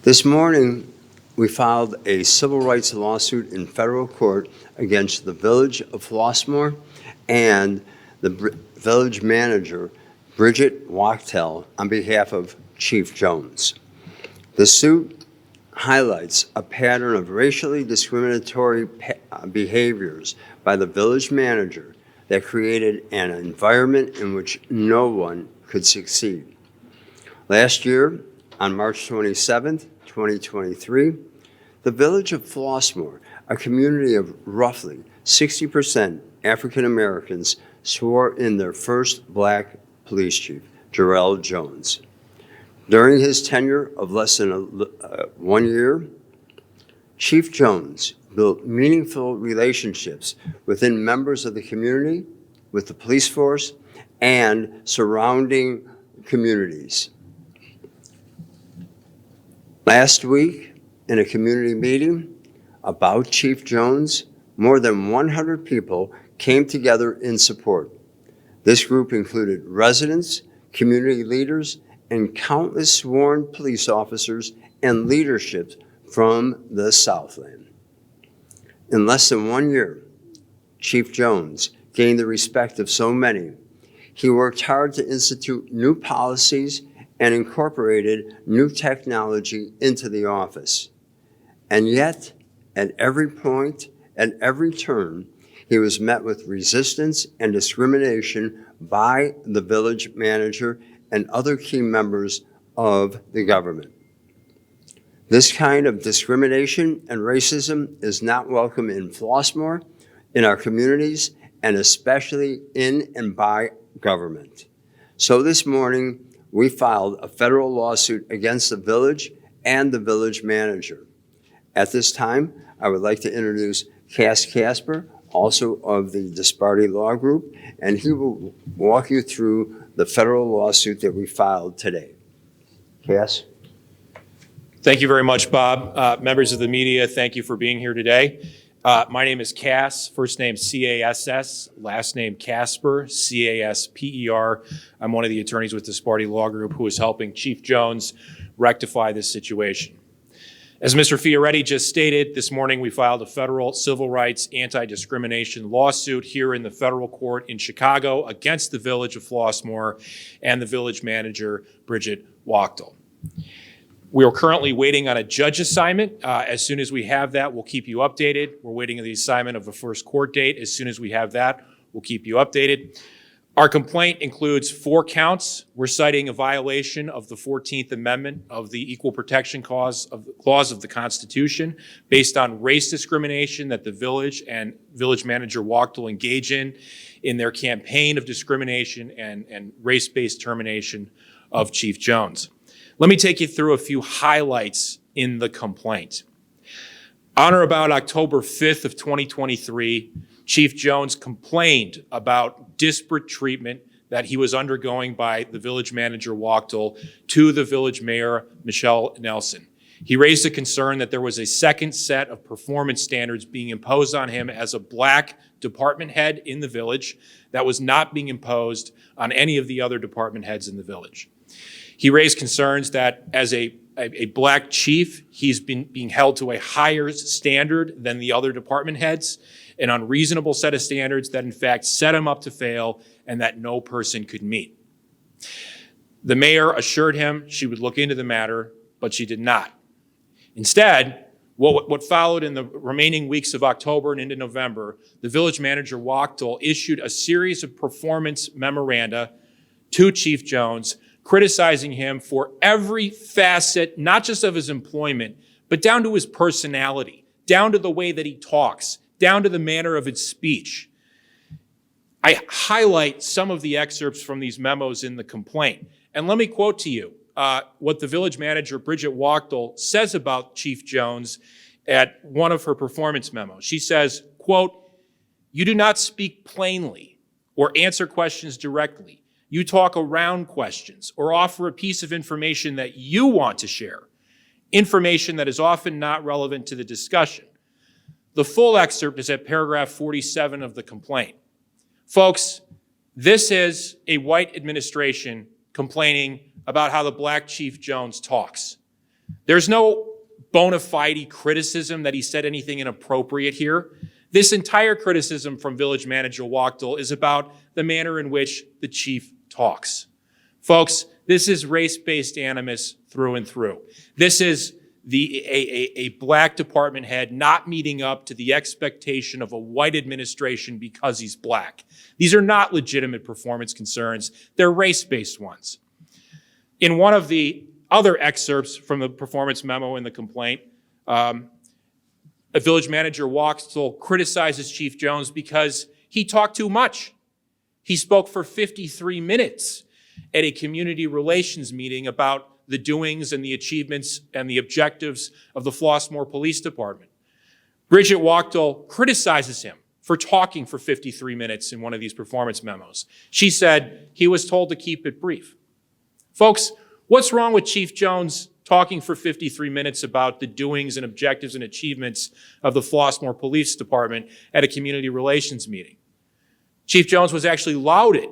This morning, we filed a civil rights lawsuit in federal court against the Village of Flossmoor and the village manager, Bridget Wachtel, on behalf of Chief Jones. The suit highlights a pattern of racially discriminatory behaviors by the village manager that created an environment in which no one could succeed. Last year, on March 27th, 2023, the Village of Flossmoor, a community of roughly 60% African Americans, swore in their first Black police chief, Jerel Jones. During his tenure of less than 1 year, Chief Jones built meaningful relationships within members of the community, with the police force, and surrounding communities. Last week, in a community meeting about Chief Jones, more than 100 people came together in support. This group included residents, community leaders, and countless sworn police officers and leadership from the Southland. In less than 1 year, Chief Jones gained the respect of so many. He worked hard to institute new policies and incorporated new technology into the office. And yet, at every point, at every turn, he was met with resistance and discrimination by the village manager and other key members of the government. This kind of discrimination and racism is not welcome in Flossmoor, in our communities, and especially in and by government. So this morning, we filed a federal lawsuit against the village and the village manager. At this time, I would like to introduce Cass Casper, also of the Disparti Law Group, and he will walk you through the federal lawsuit that we filed today. Cass? Thank you very much, Bob. Members of the media, thank you for being here today. My name is Cass, first name C-A-S-S, last name Casper, C-A-S-P-E-R. I'm one of the attorneys with the Disparti Law Group who is helping Chief Jones rectify this situation. As Mr. Fioretti just stated, this morning we filed a federal civil rights anti-discrimination lawsuit here in the federal court in Chicago against the Village of Flossmoor and the village manager, Bridget Wachtel. We are currently waiting on a judge assignment. As soon as we have that, we'll keep you updated. We're waiting on the assignment of a first court date. As soon as we have that, we'll keep you updated. Our complaint includes 4 counts. We're citing a violation of the 14th Amendment of the Equal Protection Clause of the Constitution based on race discrimination that the village and village manager Wachtel engage in their campaign of discrimination and race-based termination of Chief Jones. Let me take you through a few highlights in the complaint. On or about October 5th of 2023, Chief Jones complained about disparate treatment that he was undergoing by the village manager Wachtel to the village mayor, Michelle Nelson. He raised a concern that there was a second set of performance standards being imposed on him as a Black department head in the village that was not being imposed on any of the other department heads in the village. He raised concerns that as a Black chief, he's been being held to a higher standard than the other department heads, an unreasonable set of standards that in fact set him up to fail and that no person could meet. The mayor assured him she would look into the matter, but she did not. Instead, what followed in the remaining weeks of October and into November, the village manager Wachtel issued a series of performance memoranda to Chief Jones, criticizing him for every facet, not just of his employment, but down to his personality, down to the way that he talks, down to the manner of his speech. I highlight some of the excerpts from these memos in the complaint. And let me quote to you what the village manager, Bridget Wachtel, says about Chief Jones at one of her performance memos. She says, quote, "You do not speak plainly or answer questions directly. You talk around questions or offer a piece of information that you want to share, information that is often not relevant to the discussion." The full excerpt is at paragraph 47 of the complaint. Folks, this is a white administration complaining about how the Black Chief Jones talks. There's no bona fide criticism that he said anything inappropriate here. This entire criticism from Village Manager Wachtel is about the manner in which the chief talks. Folks, this is race-based animus through and through. This is a black department head not meeting up to the expectation of a white administration because he's black. These are not legitimate performance concerns. They're race-based ones. In one of the other excerpts from the performance memo in the complaint, a Village Manager Wachtel criticizes Chief Jones because he talked too much. He spoke for 53 minutes at a community relations meeting about the doings and the achievements and the objectives of the Flossmoor Police Department. Bridget Wachtel criticizes him for talking for 53 minutes in one of these performance memos. She said he was told to keep it brief. Folks, what's wrong with Chief Jones talking for 53 minutes about the doings and objectives and achievements of the Flossmoor Police Department at a community relations meeting? Chief Jones was actually lauded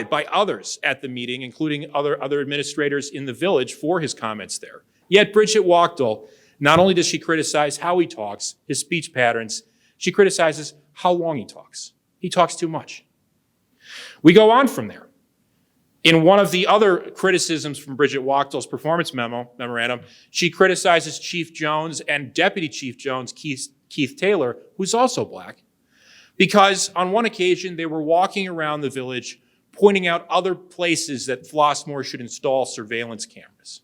by others at the meeting, including other administrators in the village for his comments there. Yet Bridget Wachtel, not only does she criticize how he talks, his speech patterns, she criticizes how long he talks. He talks too much. We go on from there. In one of the other criticisms from Bridget Wachtel's performance memorandum, she criticizes Chief Jones and Deputy Chief Jones, Keith Taylor, who's also black, because on one occasion they were walking around the village pointing out other places that Flossmoor should install surveillance cameras.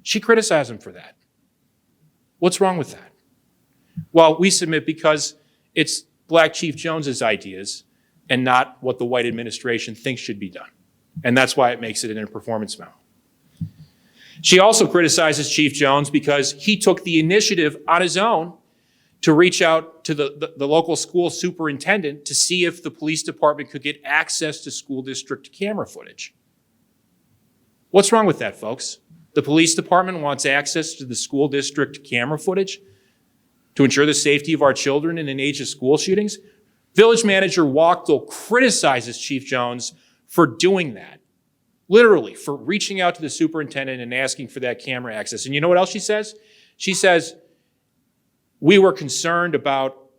She criticized him for that. What's wrong with that? Well, we submit because it's Black Chief Jones's ideas and not what the white administration thinks should be done. And that's why it makes it in a performance memo. She also criticizes Chief Jones because he took the initiative on his own to reach out to the local school superintendent to see if the police department could get access to school district camera footage. What's wrong with that, folks? The police department wants access to the school district camera footage to ensure the safety of our children in an age of school shootings. Village Manager Wachtel criticizes Chief Jones for doing that, literally for reaching out to the superintendent and asking for that camera access. And you know what else she says? She says, we were concerned about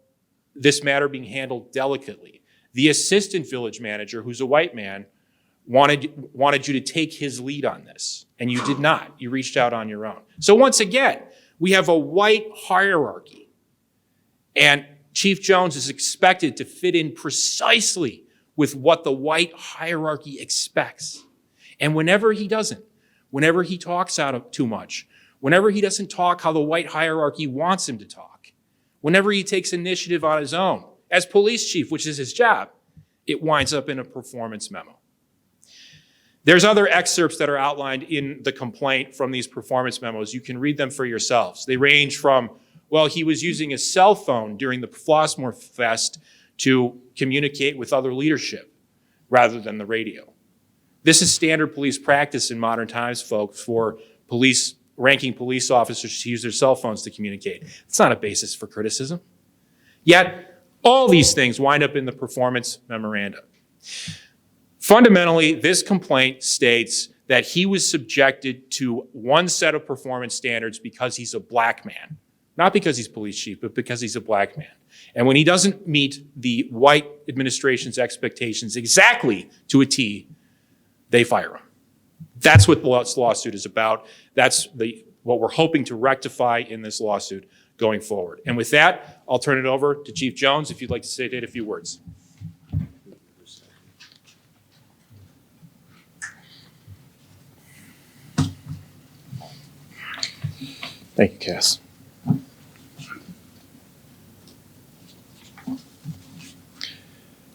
this matter being handled delicately. The assistant village manager, who's a white man, wanted you to take his lead on this, and you did not. You reached out on your own. So once again, we have a white hierarchy, and Chief Jones is expected to fit in precisely with what the white hierarchy expects. And whenever he doesn't, whenever he talks out of too much, whenever he doesn't talk how the white hierarchy wants him to talk, whenever he takes initiative on his own, as police chief, which is his job, it winds up in a performance memo. There's other excerpts that are outlined in the complaint from these performance memos. You can read them for yourselves. They range from, well, he was using a cell phone during the Flossmoor Fest to communicate with other leadership rather than the radio. This is standard police practice in modern times, folks, for ranking police officers to use their cell phones to communicate. It's not a basis for criticism. Yet, all these things wind up in the performance memorandum. Fundamentally, this complaint states that he was subjected to one set of performance standards because he's a black man. Not because he's police chief, but because he's a black man. And when he doesn't meet the white administration's expectations exactly to a T, they fire him. That's what this lawsuit is about. That's what we're hoping to rectify in this lawsuit going forward. And with that, I'll turn it over to Chief Jones if you'd like to say a few words. Thank you, Cass.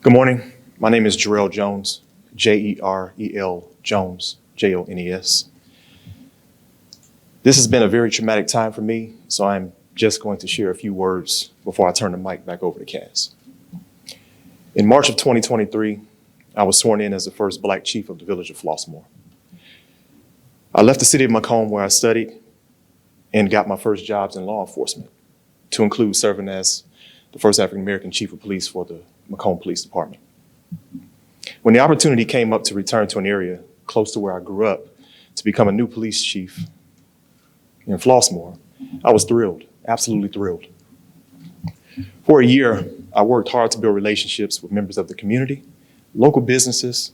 Good morning. My name is Jerel Jones, Jerel Jones, Jones. This has been a very traumatic time for me, so I'm just going to share a few words before I turn the mic back over to Cass. In March of 2023, I was sworn in as the first Black chief of the village of Flossmoor. I left the city of Macomb, where I studied, and got my first jobs in law enforcement, to include serving as the first African-American chief of police for the Macomb Police Department. When the opportunity came up to return to an area close to where I grew up to become a new police chief, in Flossmoor, I was thrilled, absolutely thrilled. For a year, I worked hard to build relationships with members of the community, local businesses,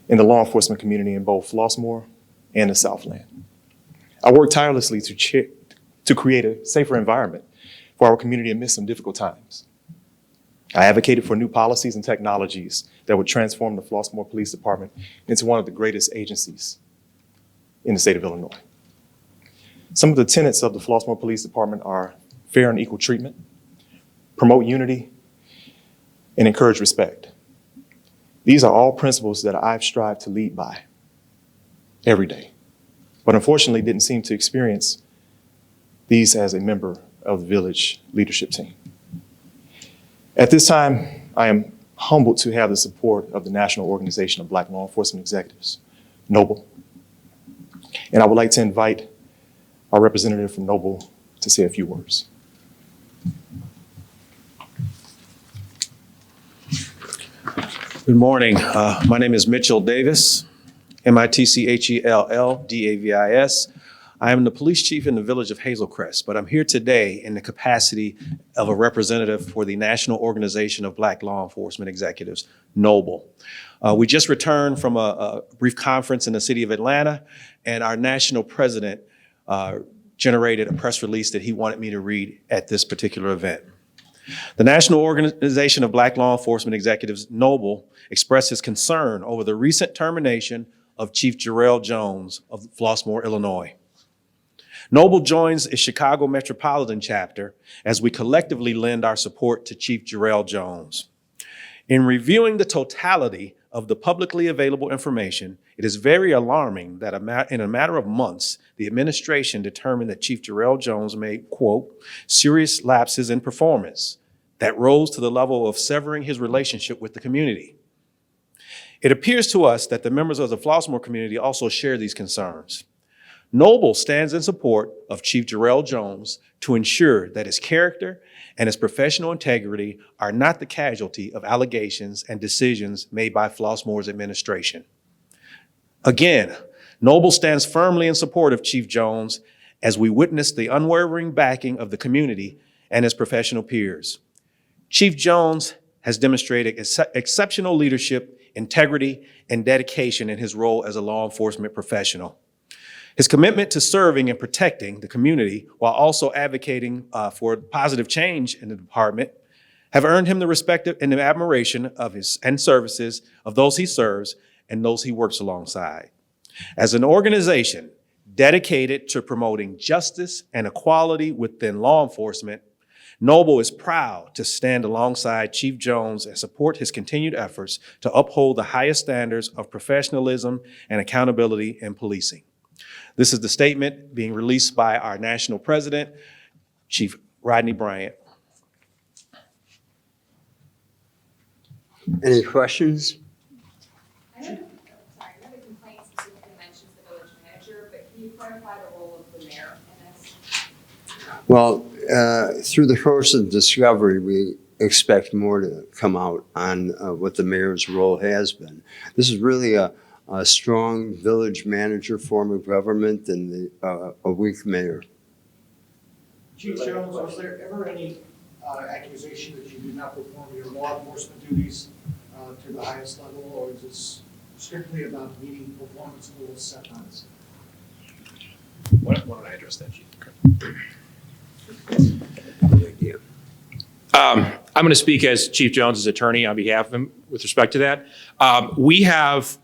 and the law enforcement community in both Flossmoor and the Southland. I worked tirelessly to create a safer environment for our community amidst some difficult times. I advocated for new policies and technologies that would transform the Flossmoor Police Department into one of the greatest agencies in the state of Illinois. Some of the tenets of the Flossmoor Police Department are fair and equal treatment, promote unity, and encourage respect. These are all principles that I've strived to lead by every day, but unfortunately didn't seem to experience these as a member of the village leadership team. At this time, I am humbled to have the support of the National Organization of Black Law Enforcement Executives, NOBLE, and I would like to invite our representative from NOBLE to say a few words. Good morning. My name is Mitchell Davis, MITCHELL-DAVIS. I am the police chief in the village of Hazelcrest, but I'm here today in the capacity of a representative for the National Organization of Black Law Enforcement Executives, NOBLE. We just returned from a brief conference in the city of Atlanta, and our national president generated a press release that he wanted me to read at this particular event. The National Organization of Black Law Enforcement Executives, NOBLE, expressed his concern over the recent termination of Chief Jerel Jones of Flossmoor, Illinois. NOBLE joins its Chicago Metropolitan chapter as we collectively lend our support to Chief Jerel Jones. In reviewing the totality of the publicly available information, it is very alarming that in a matter of months, the administration determined that Chief Jerel Jones made, quote, serious lapses in performance that rose to the level of severing his relationship with the community. It appears to us that the members of the Flossmoor community also share these concerns. NOBLE stands in support of Chief Jerel Jones to ensure that his character and his professional integrity are not the casualty of allegations and decisions made by Flossmoor's administration. Again, NOBLE stands firmly in support of Chief Jones as we witness the unwavering backing of the community and his professional peers. Chief Jones has demonstrated exceptional leadership, integrity, and dedication in his role as a law enforcement professional. His commitment to serving and protecting the community while also advocating for positive change in the department have earned him the respect and the admiration of his services of those he serves and those he works alongside. As an organization dedicated to promoting justice and equality within law enforcement, NOBLE is proud to stand alongside Chief Jones and support his continued efforts to uphold the highest standards of professionalism and accountability in policing. This is the statement being released by our national president, Chief Rodney Bryant. Any questions? I know the complaint specifically mentions the village manager, but can you clarify the role of the mayor in this? Well, through the course of discovery, we expect more to come out on what the mayor's role has been. This is really a strong village manager form of government and a weak mayor. Chief Jones, was there ever any accusation that you did not perform your law enforcement duties to the highest level, or is this strictly about meeting performance goals set on us? Why don't I address that, Chief? I'm going to speak as Chief Jones's attorney on behalf of him with respect to that. We have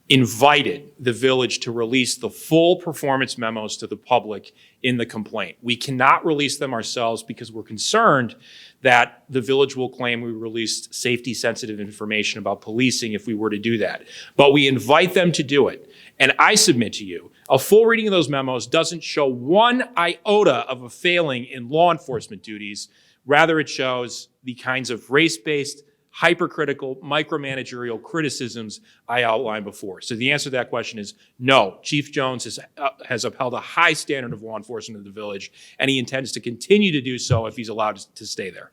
invited the village to release the full performance memos to the public in the complaint. We cannot release them ourselves because we're concerned that the village will claim we released safety-sensitive information about policing if we were to do that. But we invite them to do it. And I submit to you, a full reading of those memos doesn't show one iota of a failing in law enforcement duties. Rather, it shows the kinds of race-based, hypercritical, micromanagerial criticisms I outlined before. So the answer to that question is no. Chief Jones has upheld a high standard of law enforcement in the village, and he intends to continue to do so if he's allowed to stay there.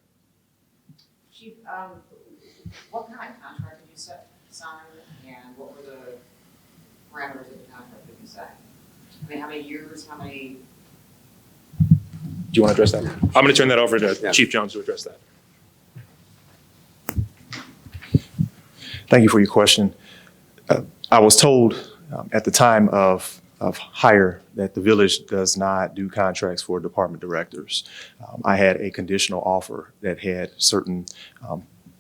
Chief, what kind of contract did you sign, and what were the parameters of the contract that you signed? I mean, how many years, how many you want to address that? I'm going to turn that over to Yeah. Chief Jones to address that. Thank you for your question. I was told at the time of hire that the village does not do contracts for department directors. I had a conditional offer that had certain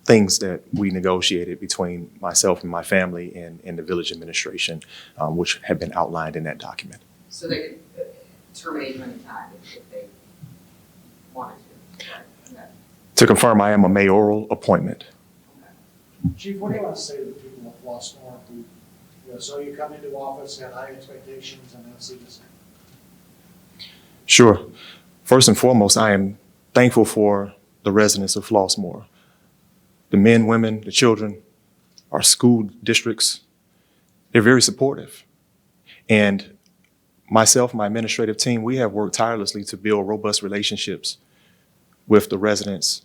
things that we negotiated between myself and my family and the village administration, which have been outlined in that document. So they could terminate you anytime if they wanted to. Right? Okay. To confirm, I am a mayoral appointment. Chief, what do you want to say to the people of Flossmoor who, so you come into office, had high expectations, and then see this? Sure. First and foremost, I am thankful for the residents of Flossmoor. The men, women, the children, our school districts, they're very supportive. And myself, my administrative team, we have worked tirelessly to build robust relationships with the residents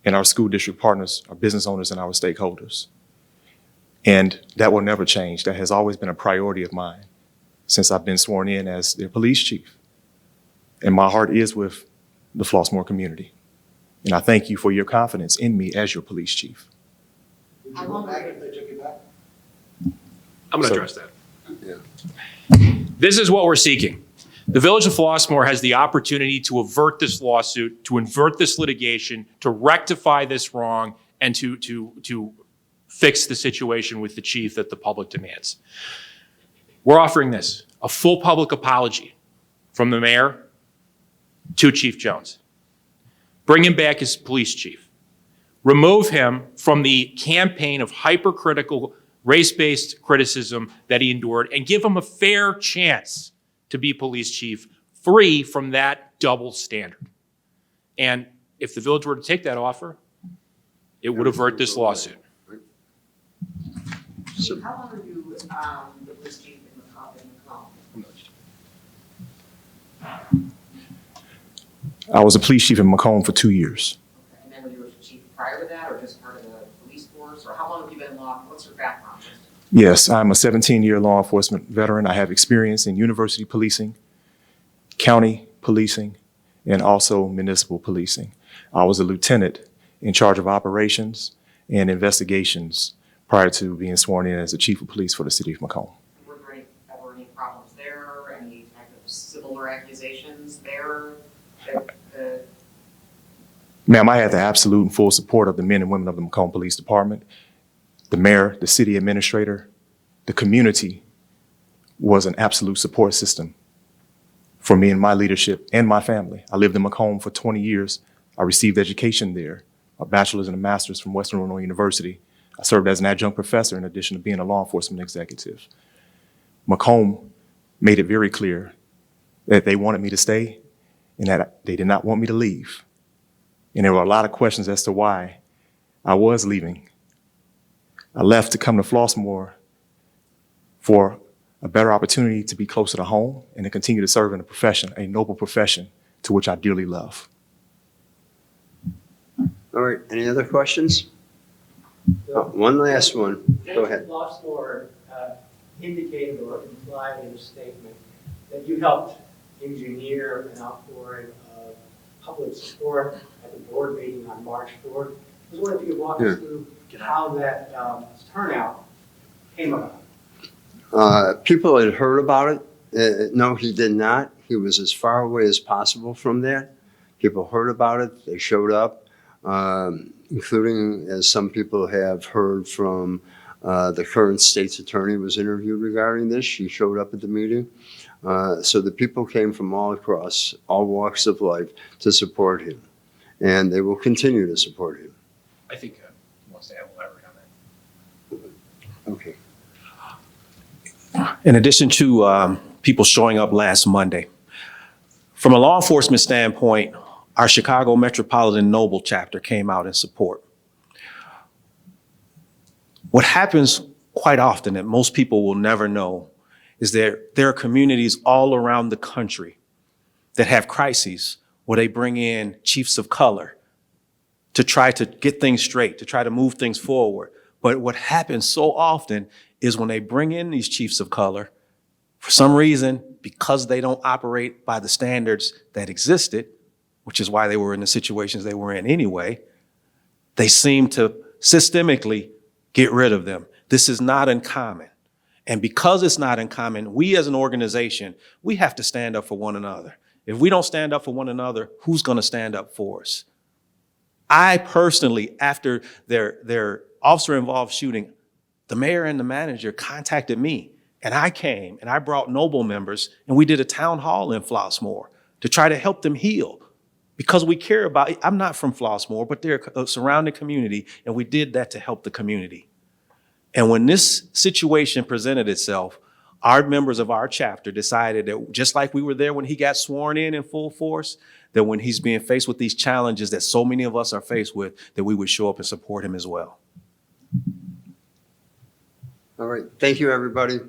and our school district partners, our business owners, and our stakeholders. And that will never change. That has always been a priority of mine since I've been sworn in as their police chief. And my heart is with the Flossmoor community. And I thank you for your confidence in me as your police chief. Would you go back if they took you back? I'm going to So- address that. This is what we're seeking. The Village of Flossmoor has the opportunity to avert this lawsuit, to avert this litigation, to rectify this wrong, and to fix the situation with the chief that the public demands. We're offering this, a full public apology from the mayor to Chief Jones. Bring him back as police chief. Remove him from the campaign of hypercritical, race-based criticism that he endured, and give him a fair chance to be police chief, free from that double standard. And if the village were to take that offer, it would avert this lawsuit. Chief, how long were you the police chief in Macomb? I was a police chief in Macomb for 2 years. Okay. And then were you a chief prior to that, or just part of the police force, or how long have you been in law? What's your background? Yes, I'm a 17-year law enforcement veteran. I have experience in university policing, county policing, and also municipal policing. I was a lieutenant in charge of operations and investigations prior to being sworn in as the chief of police for the city of Macomb. Were there ever any problems there, any type of similar accusations there? Ma'am, I had the absolute and full support of the men and women of the Macomb Police Department. The mayor, the city administrator, the community was an absolute support system for me and my leadership and my family. I lived in Macomb for 20 years. I received education there, a bachelor's and a master's from Western Illinois University. I served as an adjunct professor in addition to being a law enforcement executive. Macomb made it very clear that they wanted me to stay and that they did not want me to leave. And there were a lot of questions as to why I was leaving. I left to come to Flossmoor for a better opportunity to be closer to home and to continue to serve in a profession, a noble profession to which I dearly love. All right, any other questions? One last one. Go ahead. Flossmoor indicated or implied in a statement that you helped engineer an outpouring of public support at the board meeting on March 4th. I was wondering if you could walk us through how that turnout came about. People had heard about it. No, he did not. He was as far away as possible from there. People heard about it. They showed up, including, as some people have heard from the current state's attorney was interviewed regarding this. She showed up at the meeting. So the people came from all across, all walks of life to support him. And they will continue to support him. I think he wants to elaborate on that. Okay. In addition to people showing up last Monday, from a law enforcement standpoint, our Chicago Metropolitan Noble chapter came out in support. What happens quite often that most people will never know is that there are communities all around the country that have crises where they bring in chiefs of color to try to get things straight, to try to move things forward. But what happens so often is when they bring in these chiefs of color, for some reason, because they don't operate by the standards that existed, which is why they were in the situations they were in anyway, they seemed to systemically get rid of them. This is not uncommon. And because it's not uncommon, we as an organization, we have to stand up for one another. If we don't stand up for one another, who's going to stand up for us? I personally, after their officer-involved shooting, the mayor and the manager contacted me, and I came and I brought Noble members, and we did a town hall in Flossmoor to try to help them heal. Because we care about, I'm not from Flossmoor, but they're a surrounding community, and we did that to help the community. And when this situation presented itself, our members of our chapter decided that just like we were there when he got sworn in full force, that when he's being faced with these challenges that so many of us are faced with, that we would show up and support him as well. All right. Thank you, everybody.